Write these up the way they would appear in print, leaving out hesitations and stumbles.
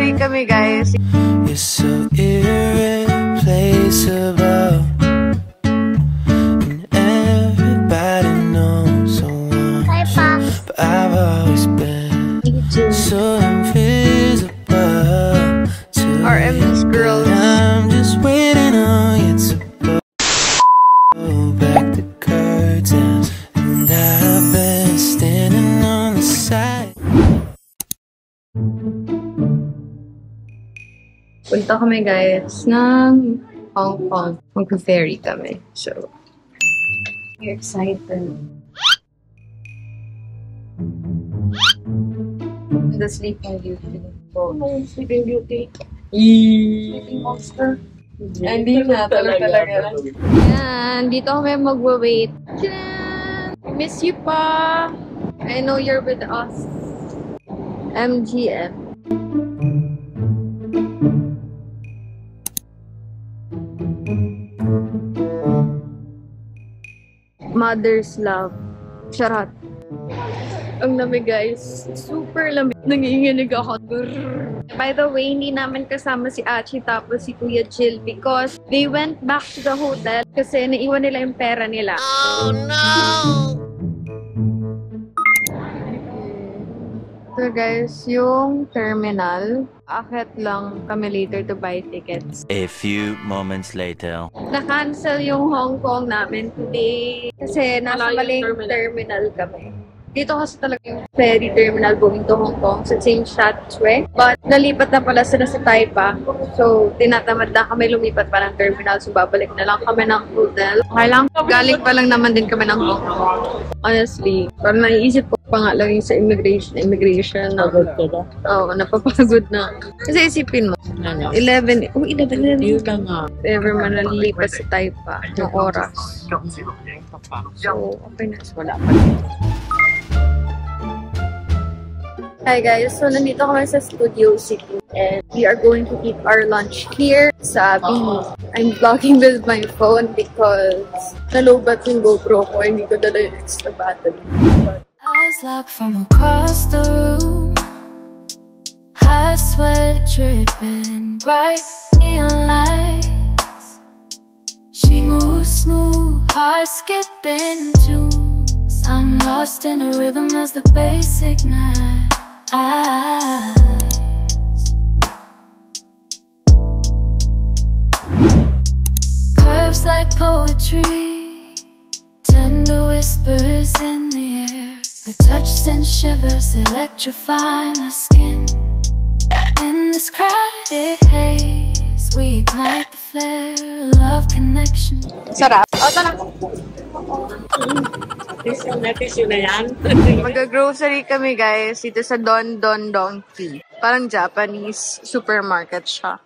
grocery kami, guys. You're so irreplaceable, and everybody knows so much. But I've always been so invisible to RM's girls. I'm just waiting on you to pull back the curtains, and I've been standing on the side. Punta kami, guys, ng Hong Kong. Mag-ferry kami. So, you're excited. The Sleeping Beauty. Oh, Sleeping Beauty. Sleeping Monster. Hindi na, talaga. Yan, dito kami magwa-wait. Tiyan! I miss you pa! I know you're with us. MGM. Mother's love. Charot. Ang lamig, guys. Super lamig. Nanginginig ako. By the way, hindi namin kasama si Achi tapos si Kuya Jill because they went back to the hotel kasi naiwan nila yung pera nila. Oh no! So guys, yung terminal, akit lang kami later to buy tickets. A few moments later. Na-cancel yung Hong Kong namin today kasi nasa maling terminal kami. Dito kasi talaga yung ferry terminal going to Hong Kong sa St. Chatsue. But nalipat na pala sila sa Taipa. So, tinatamad na kami lumipat pa ng terminal. So, babalik na lang kami ng hotel. Okay lang, galing pa lang naman din kami ng Hong Kong. Honestly, parang naiisip ko pa nga lang yung sa immigration. Pagod ka ba? Oo, napapagod na. Kasi isipin mo, 11 Yun lang nga. ever man nalilipat sa Taipa ng oras. So, okay na. Wala pa. Hi guys, so nandito kami sa Studio City and we are going to eat our lunch here sa Bini. I'm vlogging with my phone because nalobat yung GoPro ko, hindi ko dala yung extra battery. Eyes locked from across the room, hot sweat dripping, bright neon lights. She moves smooth, heart skipping tunes. I'm lost in a rhythm as the bass ignites. Curves like poetry, tender whispers in the air. The touch sends shivers, electrify my skin. In this crowded haze, we ignite the flare, love connection. Sarap. O, tara. Tissue na yan. Mag-grocery kami guys dito sa Don Don Donki. Parang Japanese supermarket siya.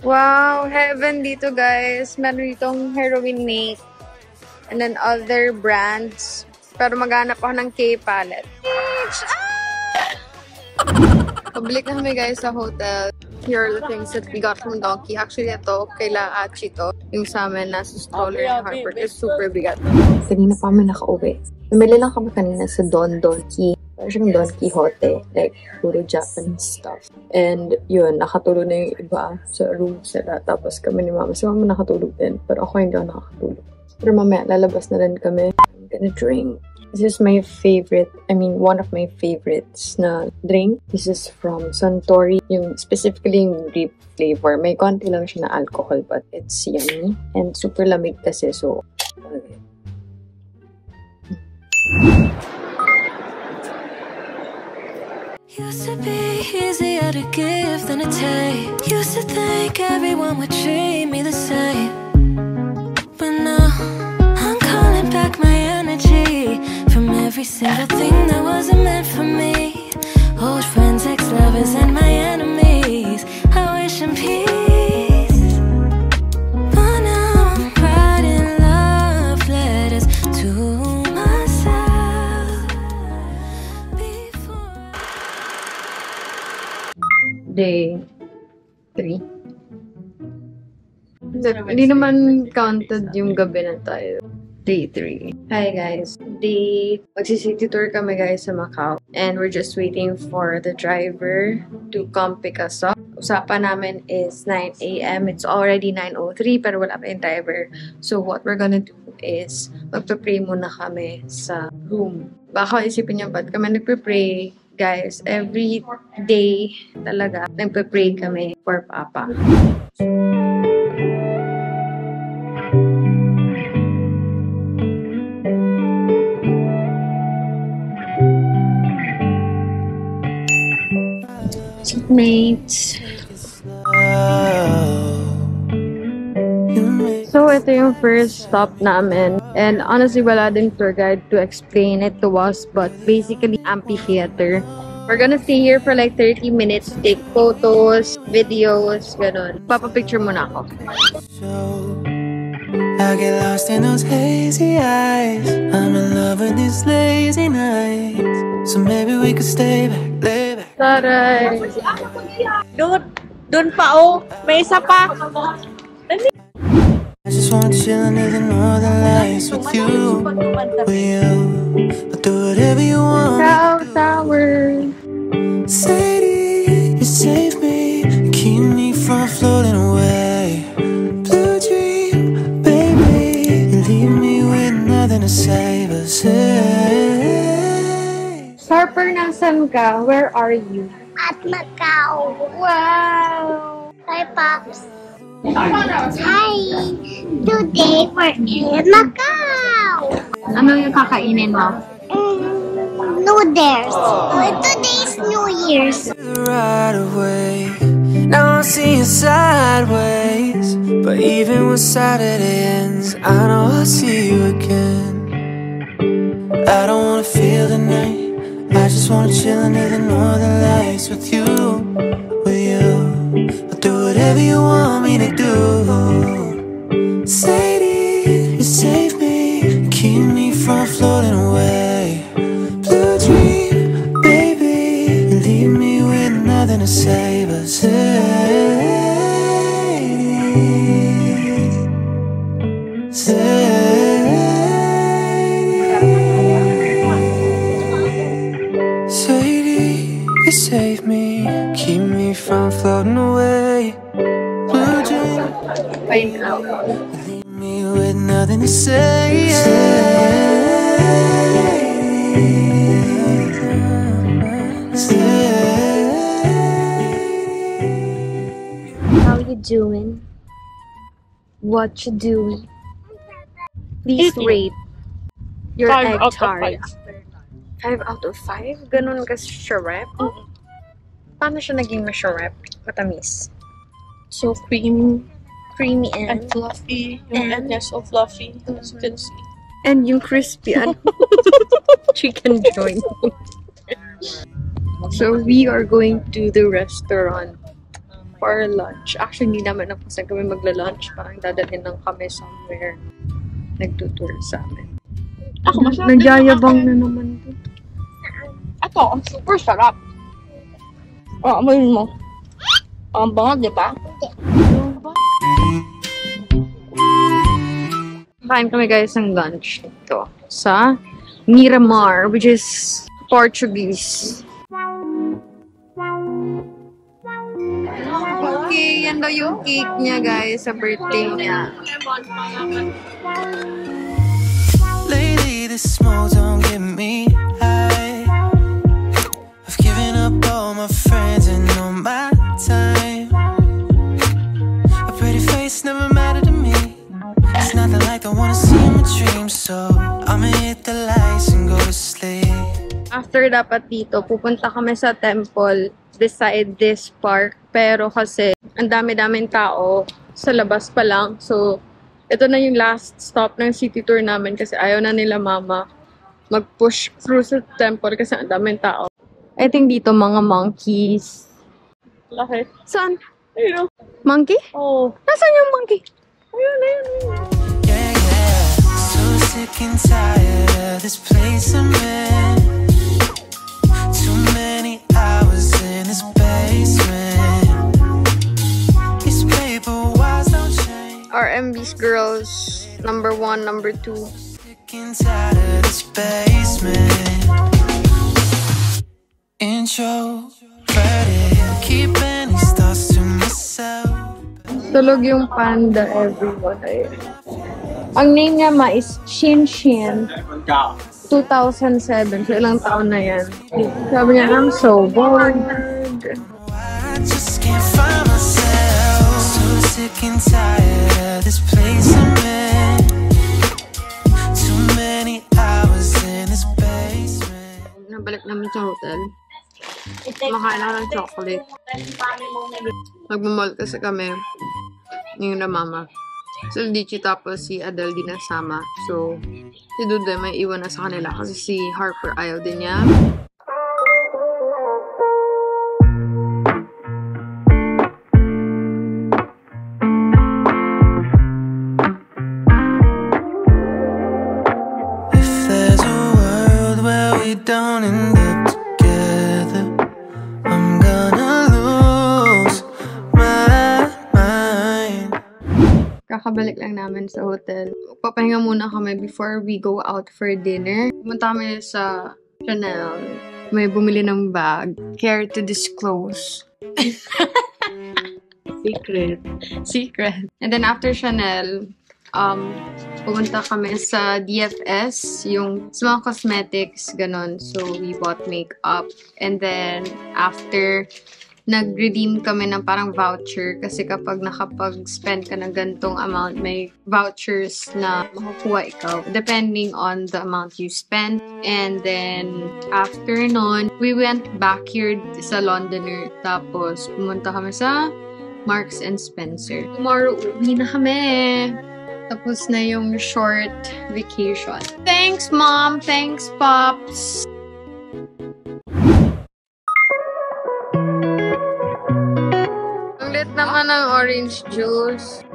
Wow, heaven dito guys. Meron ditong heroin mate. And then other brands. Pero maghanap ako ng K-palette. Pabalik na kami guys sa hotel. Here are the things that we got from Donkey. Actually, ito, kaila Achi to. Yung sa amin, nasa stroller ng Harper. It's super bigat. Kanina pa kami nakauwi. Namili lang kami kanina sa Don Donki. Parang siyang Don Quixote. Like, puro Japanese stuff. And yun, nakatulog na yung iba sa room sila. Tapos kami ni Mama. Si Mama nakatulog din. Pero ako hindi ako nakatulog. Pero mamaya, lalabas na rin kami. I'm gonna drink. This is my favorite, one of my favorites na drink. This is from Suntory. Yung specifically yung grape flavor. May konti lang siya na alcohol, but it's yummy. And super lamig kasi, so... Okay. Used to be easier to give than to take. Used to think everyone would treat me the same. But now, I'm calling back my energy from every single thing that wasn't meant for me. Old friends, ex-lovers, and my enemies, I wish in peace. But now I'm writing love letters to Day 3. Hindi naman counted yung gabi na tayo. Day 3. Hi guys. Magsi-city tour kami guys sa Macau. And we're just waiting for the driver to come pick us up. Usapan namin is 9 a.m. It's already 9:03 pero wala pa yung driver. So what we're gonna do is magpe-pray muna kami sa room. Baka isipin niyo ba't kami nagpe-pray? Guys, every day talaga nagpe-pray kami for Papa. Mates. So, ito yung first stop namin. And honestly, wala din tour guide to explain it to us. But basically, amphitheater. We're gonna stay here for like 30 minutes to take photos, videos, ganun. Papapicture muna ako. I get lost in those hazy eyes. I'm in love with these lazy nights. So maybe we could stay back, lay back. Taray! Doon pa oh. May isa pa. I just wanna chill under the northern lights with you. I'll do whatever you want. Cow Tower! Sadie, you save me, keep me from floating away. Blue dream, baby, you leave me with nothing to say but say. Harper, nasan ka? Where are you? At Macau. Wow! Hi, Pops. Hi. Today we're in Macau. Ano yung kakainin mo? Noodles. Today's New Year's. Right away, now I'm seeing sideways. But even when Saturday ends, I know I'll see you again. I don't wanna feel the night, I just wanna chill under the northern lights with you, I'll do whatever you want me to do. Sadie, you save me, keep me from floating away. Blue dream, baby, you leave me with nothing to say but Sadie, Sadie, you save me, keep me from floating away. Blue dream, leave me with nothing to say. How you doing? What you doing? Please rate your egg tart. 5 out of 5? Ganun ka syrup? Paano siya naging syrup? Matamis. So creamy Creamy and fluffy. Yung end niya so fluffy. As you can see. And yung crispy chicken joint. So we are going to the restaurant for lunch. Actually, hindi naman ako saan kami magla-lunch. Parang dadalhin lang kami somewhere. Nagtutour sa amin. Ako masarap. Nagyayabang na naman to. Ito, ang super sarap. Oh, amoyin mo. Ang bango, di ba? Kain kami guys ng lunch dito sa Miramar, which is Portuguese. Okay, yan daw yung cake niya guys sa birthday niya. Lately the smoke don't get me high. I've given up all my friends and all my time. A pretty face never mattered to me. It's nothing like I wanna see in my dreams. So I'ma hit the lights and go to sleep. After dapat dito, pupunta kami sa temple beside this park. Pero kasi ang dami-daming tao sa labas pa lang. So ito na yung last stop ng city tour namin kasi ayaw na nila mama mag-push through sa temple kasi ang daming tao. I think dito mga monkeys. Laki. Saan? Ayun. Monkey? Oh. Nasaan yung monkey? Ayun, ayun, ayun. Yeah, yeah. So sick and tired of this place I'm in. Too many hours in this basement. Showbiz Girls, number 1, number 2. Inside of this basement. Intro, Friday, keeping these thoughts to myself. Tulog yung panda, everyone. Ang name niya is Shin Shin. 2007. So, ilang taon na yan. Sabi niya, I'm so bored. I just can't find myself. So sick and tired of this place I'm in. Too many hours in this basement. Nabalik namin sa hotel. Makain ako ng chocolate. Nagmamall kasi kami. Yung na mama. Si Lichi tapos si Adele di nasama. So, si Dude may iwan na sa kanila kasi si Harper ayaw din niya. If there's a world where we don't end up together, I'm gonna lose my mind. Kakabalik lang namin sa hotel. Papahinga muna kami before we go out for dinner. Pumunta kami sa Chanel. May bumili ng bag. Care to disclose. Secret. And then after Chanel, pumunta kami sa DFS, yung sa mga cosmetics, ganon. So, we bought makeup. And then, after, nag-redeem kami ng parang voucher kasi kapag nakapag-spend ka ng gantong amount, may vouchers na makukuha ikaw depending on the amount you spend. And then, after nun, we went back here sa Londoner. Tapos, pumunta kami sa Marks and Spencer. Tomorrow, uwi na kami. Tapos na yung short vacation. Thanks, Mom! Thanks, Pops! Ang lit naman ng orange juice.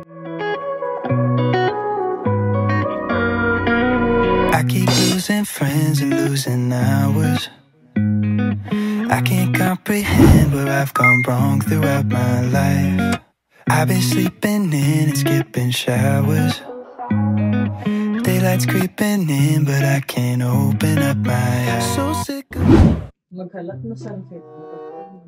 I keep losing friends and losing hours. I can't comprehend where I've gone wrong throughout my life. I've been sleeping in and skipping showers. Daylight's creeping in, but I can't open up my eyes. So sick of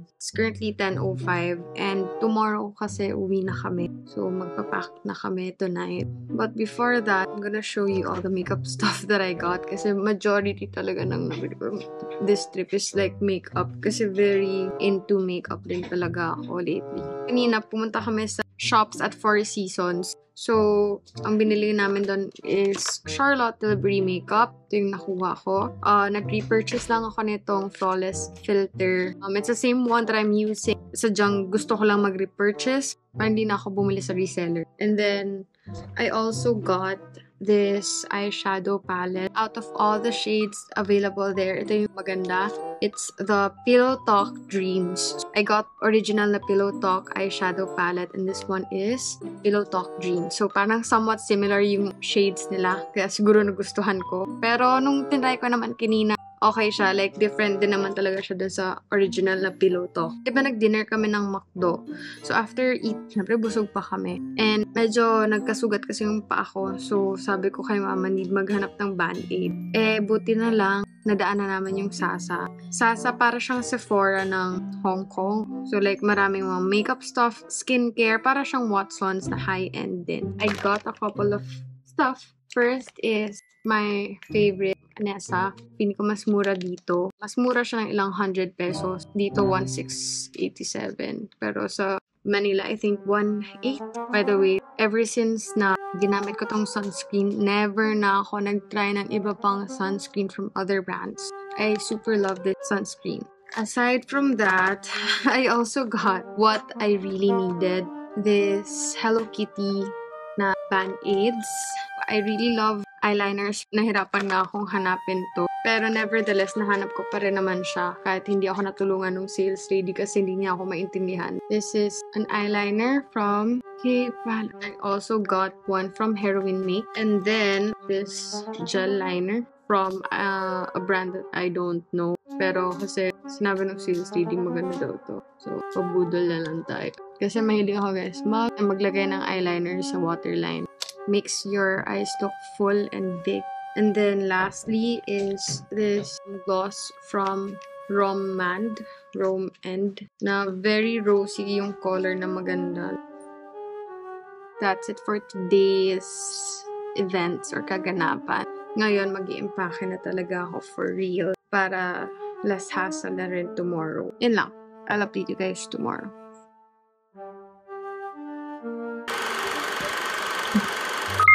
It's currently 10:05 and tomorrow kasi uwi na kami. So, magpapack na kami tonight. But before that, I'm gonna show you all the makeup stuff that I got kasi majority talaga ng nabili ko this trip is like makeup kasi very into makeup din talaga ako lately. Kanina, pumunta kami sa shops at Four Seasons. So, ang binili namin doon is Charlotte Tilbury makeup. Ito yung nakuha ko. Nag-repurchase lang ako nitong Flawless Filter. It's the same one that I'm using. Sadyang gusto ko lang mag-repurchase para hindi na ako bumili sa reseller. And then, I also got this eyeshadow palette. Out of all the shades available there, ito yung maganda. It's the Pillow Talk Dreams. I got original na Pillow Talk eyeshadow palette and this one is Pillow Talk Dreams. So, parang somewhat similar yung shades nila. Kaya siguro nagustuhan ko. Pero, nung tinry ko naman kanina, okay siya. Like, different din naman talaga siya dun sa original na Pillow Talk. Diba nag-dinner kami ng McDo? So, after eat, syempre busog pa kami. And medyo nagkasugat kasi yung paa ko. So, sabi ko kay mama, need maghanap ng Band-Aid. Buti na lang, nadaan na namin yung Sasa. Sasa, para siyang Sephora ng Hong Kong. So, like, maraming mga makeup stuff, skincare, para siyang Watsons na high-end din. I got a couple of stuff. First is my favorite, Nessa. Pili ko mas mura dito. Mas mura siya ng ilang 100 pesos. Dito, 1,687. Pero sa Manila, I think 1,800. By the way, ever since na ginamit ko tong sunscreen, never na ako nag-try ng iba pang sunscreen from other brands. I super love this sunscreen. Aside from that, I also got what I really needed. This Hello Kitty na Band-Aids. I really love eyeliners. Nahirapan na akong hanapin to. Pero nevertheless, nahanap ko pa rin naman siya kahit hindi ako natulungan ng sales lady kasi hindi niya ako maintindihan. This is an eyeliner from K-Palette. I also got one from Heroin Make. And then, this gel liner from a brand that I don't know. Pero kasi sinabi ng sales lady maganda daw to. So, pabudol na lang tayo. Kasi mahilig ako guys maglagay ng eyeliner sa waterline. makes your eyes look full and big. And then lastly is this gloss from Rome End na very rosy yung color na maganda. That's it for today's events or kaganapan. Ngayon, mag-i-impake na talaga ako for real para less hassle na rin tomorrow. Yun lang. I'll update you guys tomorrow.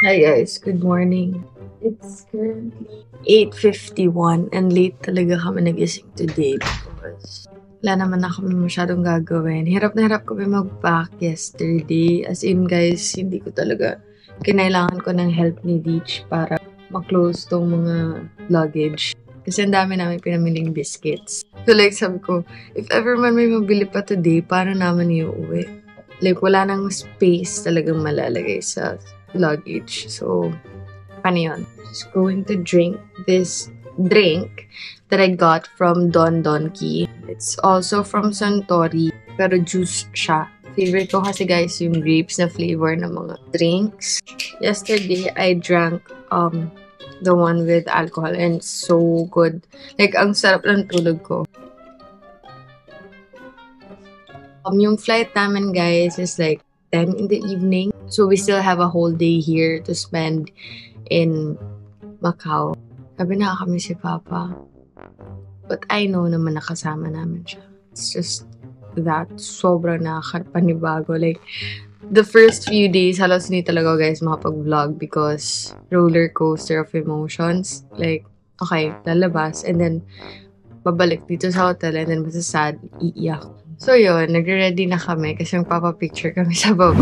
Hi guys, good morning. It's currently 8:51 and late talaga kami nagising today because wala naman na kami masyadong gagawin. Hirap na hirap kami mag-pack yesterday. As in guys, hindi ko talaga kinailangan ko ng help ni Deech para ma-close tong mga luggage. Kasi ang dami namin pinamiling biscuits. So like sabi ko, if ever man may mabili pa today, paano naman iuwi? Like wala nang space talagang malalagay sa luggage. So, paano yun? Just going to drink this drink that I got from Don Donki. It's also from Suntory, pero juice siya. Favorite ko kasi guys yung grapes na flavor ng mga drinks. Yesterday, I drank the one with alcohol and it's so good. Like, ang sarap ng tulog ko. Yung flight namin guys is like 10 in the evening. So, we still have a whole day here to spend in Macau. Sabi na kami si Papa. But I know naman nakasama namin siya. It's just that sobrang nakakapanibago. Like, the first few days, halos hindi talaga guys makapag-vlog because roller coaster of emotions. Like, okay, lalabas and then babalik dito sa hotel and then masasad, iiyak. So yun, nagre-ready na kami kasi magpapapicture kami sa baba.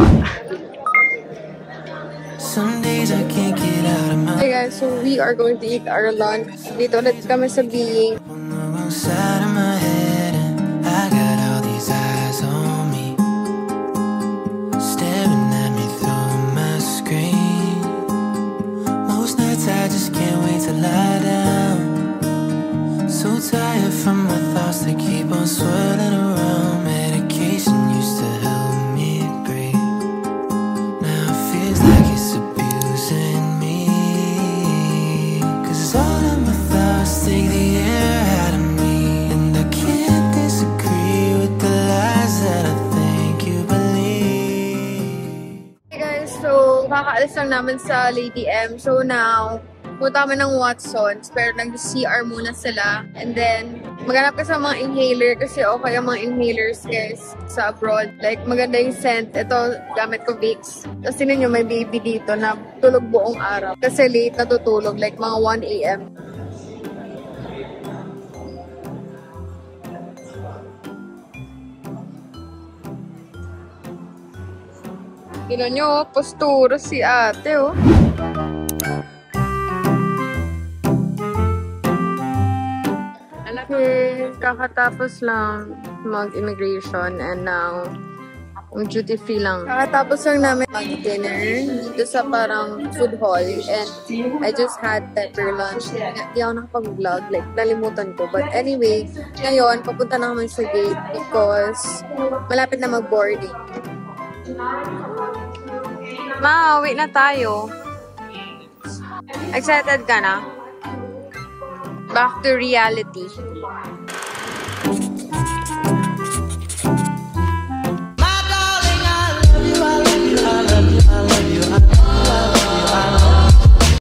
Hey guys, so we are going to eat our lunch. Dito ulit kami sa Being. I just can't wait to lie down. So tired from my thoughts that keep on swirling around. Medication used to help me breathe. Now it feels like it's abusing me. 'Cause all of my thoughts take the air out of me. And I can't disagree with the lies that I think you believe. Hey guys, so kakaalis lang namin sa Lady M. So now, punta kami ng Watsons, pero nag-CR muna sila. And then, maghanap ka sa mga inhaler kasi okay ang mga inhalers guys sa abroad. Like, maganda yung scent. Ito, gamit ko Vicks. Tapos tinan nyo, may baby dito na tulog buong araw. Kasi late natutulog, like mga 1 AM. Tinan nyo, postura si ate, oh. Okay, kakatapos lang mag-immigration and now duty free lang. Kakatapos lang namin mag-dinner dito sa parang food hall and I just had pepper lunch. Hindi ako nakapag-vlog, like nalimutan ko. But anyway, ngayon papunta na kami sa gate because malapit na mag-boarding. Ma, wait na tayo. Excited ka na? Back to reality.